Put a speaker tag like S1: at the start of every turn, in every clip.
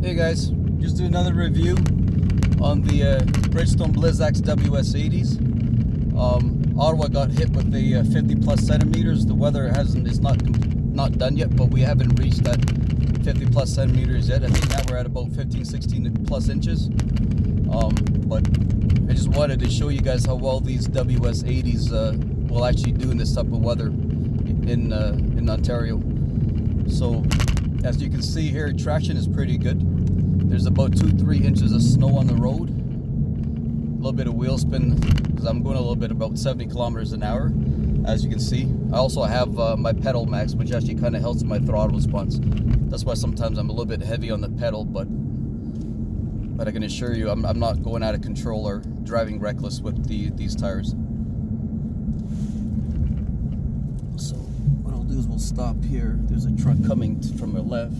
S1: Hey guys, just do another review on the Bridgestone Blizzak's WS80's. Ottawa got hit with the 50 plus centimeters. The weather is not done yet, but we haven't reached that 50 plus centimeters yet. I think now we're at about 15, 16 plus inches. But I just wanted to show you guys how well these WS80's will actually do in this type of weather in Ontario. So as you can see here, traction is pretty good. There's about 2-3 inches of snow on the road. A little bit of wheel spin because I'm going a little bit about 70 kilometers an hour, as you can see. I also have my pedal max, which actually kind of helps my throttle response. That's why sometimes I'm a little bit heavy on the pedal, but I can assure you I'm not going out of control or driving reckless with these tires. So what I'll do is we'll stop here. There's a truck coming from the left.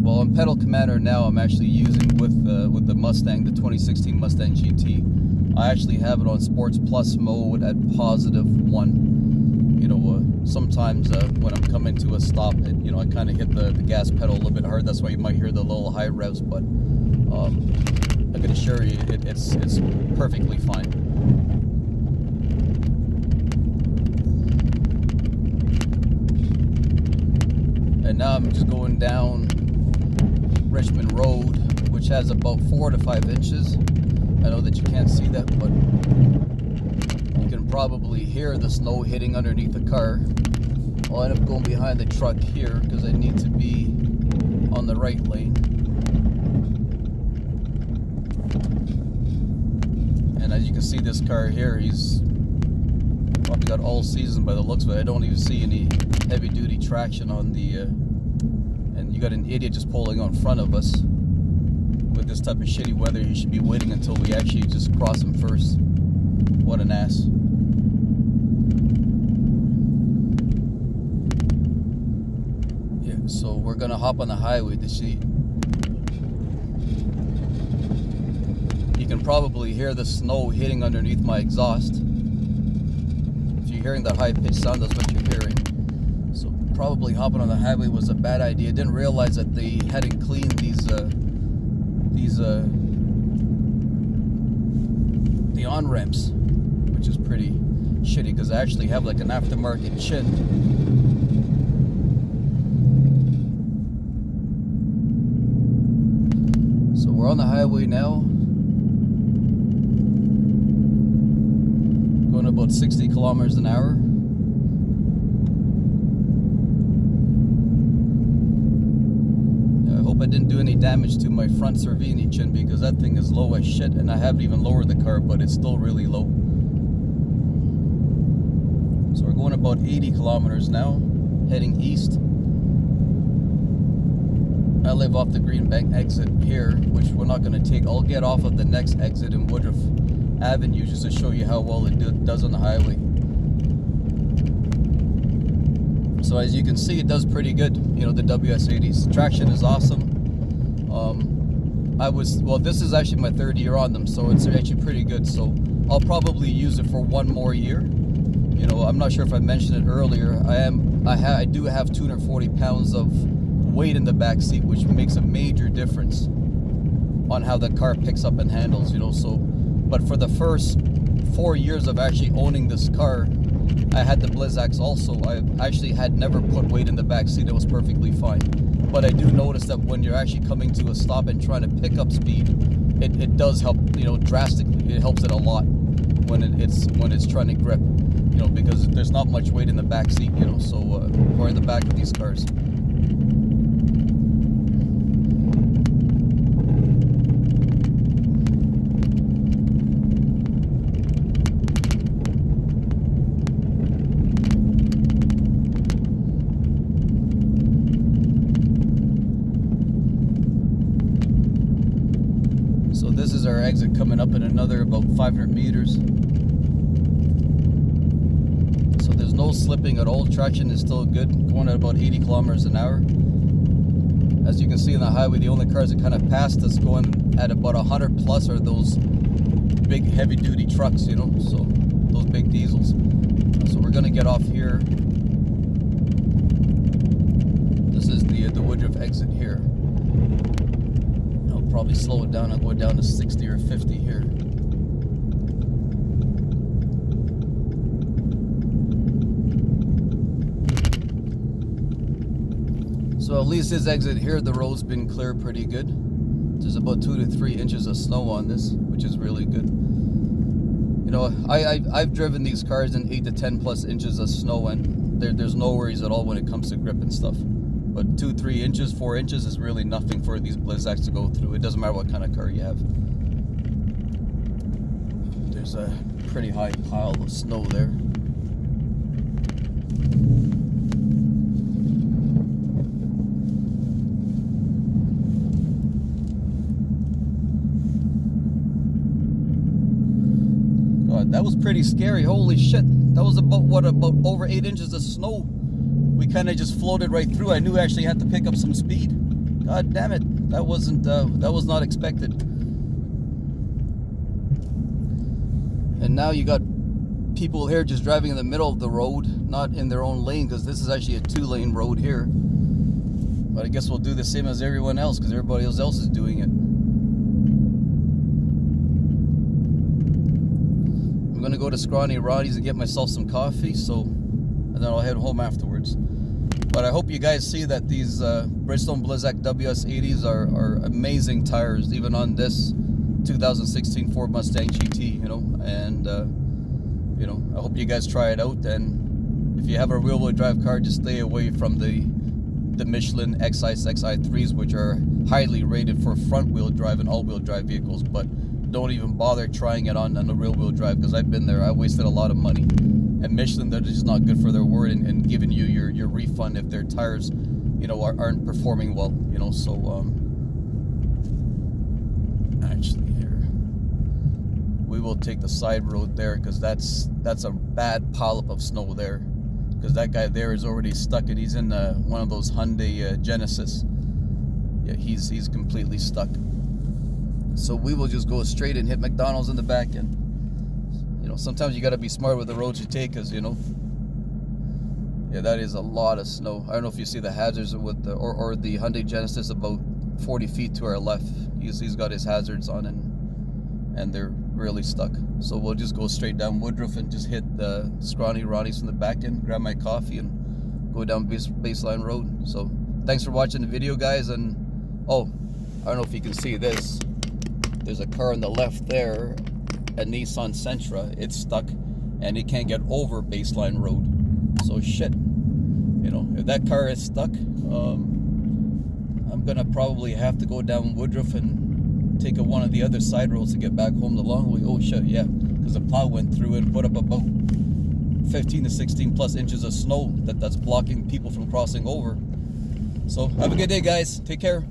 S1: Well, on pedal commander now, I'm actually using with the Mustang, the 2016 Mustang GT. I actually have it on Sports Plus mode at +1. You know, sometimes when I'm coming to a stop, I kind of hit the gas pedal a little bit hard. That's why you might hear the little high revs, but I can assure you it's perfectly fine. And now I'm just going down Richmond Road, which has about 4 to 5 inches. I know that you can't see that, but you can probably hear the snow hitting underneath the car. I'll end up going behind the truck here because I need to be on the right lane. And as you can see, this car here, he's probably got all season by the looks of it. I don't even see any heavy duty traction on the and you got an idiot just pulling on front of us. With this type of shitty weather, he should be waiting until we actually just cross him first. What an ass. Yeah, so we're gonna hop on the highway to see. You can probably hear the snow hitting underneath my exhaust. If you're hearing that high-pitched sound, that's what you're hearing. So probably hopping on the highway was a bad idea. Didn't realize that they hadn't cleaned the on-ramps, which is pretty shitty because I actually have like an aftermarket chin. So we're on the highway now, going about 60 kilometers an hour. I didn't do any damage to my front Cervini chin because that thing is low as shit, and I haven't even lowered the car, but it's still really low. So we're going about 80 kilometers now, heading east. I live off the Greenbank exit here, which we're not going to take. I'll get off of the next exit in Woodruff Avenue just to show you how well it does on the highway. So as you can see, it does pretty good. You know, the WS80's traction is awesome. This is actually my 3rd year on them, so it's actually pretty good. So I'll probably use it for 1 more year. You know, I'm not sure if I mentioned it earlier. I do have 240 pounds of weight in the back seat, which makes a major difference on how the car picks up and handles. You know, but for the first 4 years of actually owning this car, I had the Blizzaks also. I actually had never put weight in the back seat. It was perfectly fine. But I do notice that when you're actually coming to a stop and trying to pick up speed, it does help, drastically. It helps it a lot when it's trying to grip, because there's not much weight in the back seat, or in the back of these cars. So this is our exit coming up in another about 500 meters. So there's no slipping at all. Traction is still good, going at about 80 kilometers an hour. As you can see on the highway, the only cars that kind of passed us going at about 100 plus are those big heavy duty trucks, so those big diesels. So we're gonna get off here probably slow it down and go down to 60 or 50 here. So at least this exit here, the road's been clear pretty good. There's about 2 to 3 inches of snow on this, which is really good. You know, I've driven these cars in 8 to 10 plus inches of snow, and there's no worries at all when it comes to grip and stuff. But 2, 3 inches, 4 inches is really nothing for these Blizzaks to go through. It doesn't matter what kind of car you have. There's a pretty high pile of snow there. That was pretty scary. Holy shit. That was about over 8 inches of snow. We kind of just floated right through. I knew I actually had to pick up some speed. God damn it. That was not expected. And now you got people here just driving in the middle of the road, not in their own lane, because this is actually a 2-lane road here. But I guess we'll do the same as everyone else, because everybody else is doing it. I'm gonna go to Scrawny Roddy's and get myself some coffee, and then I'll head home afterwards. But I hope you guys see that these Bridgestone Blizzak WS80's are amazing tires, even on this 2016 Ford Mustang GT, you know. And you know, I hope you guys try it out. And if you have a rear-wheel drive car, just stay away from the Michelin XI's, XI3's, which are highly rated for front-wheel drive and all-wheel drive vehicles. But don't even bother trying it on the rear-wheel drive, because I've been there. I wasted a lot of money. And Michelin, they're just not good for their word and giving you your refund if their tires, you know, aren't performing well, you know. So actually here we will take the side road there, because that's a bad pileup of snow there, because that guy there is already stuck, and he's in one of those Hyundai Genesis. Yeah, he's completely stuck. So we will just go straight and hit McDonald's in the back end. You know, sometimes you got to be smart with the roads you take, because, you know, yeah, that is a lot of snow. I don't know if you see the hazards with the or the Hyundai Genesis about 40 feet to our left. He's got his hazards on, and they're really stuck. So we'll just go straight down Woodruff and just hit the Scrawny Roddy's from the back end, grab my coffee, and go down Baseline Road. So thanks for watching the video, guys. And oh, I don't know if you can see this. There's a car on the left there, a Nissan Sentra. It's stuck, and it can't get over Baseline Road. So shit, you know, if that car is stuck, I'm gonna probably have to go down Woodruff and take one of the other side roads to get back home the long way. Oh shit, yeah, because the plow went through and put up about 15 to 16 plus inches of snow that's blocking people from crossing over. So have a good day, guys. Take care.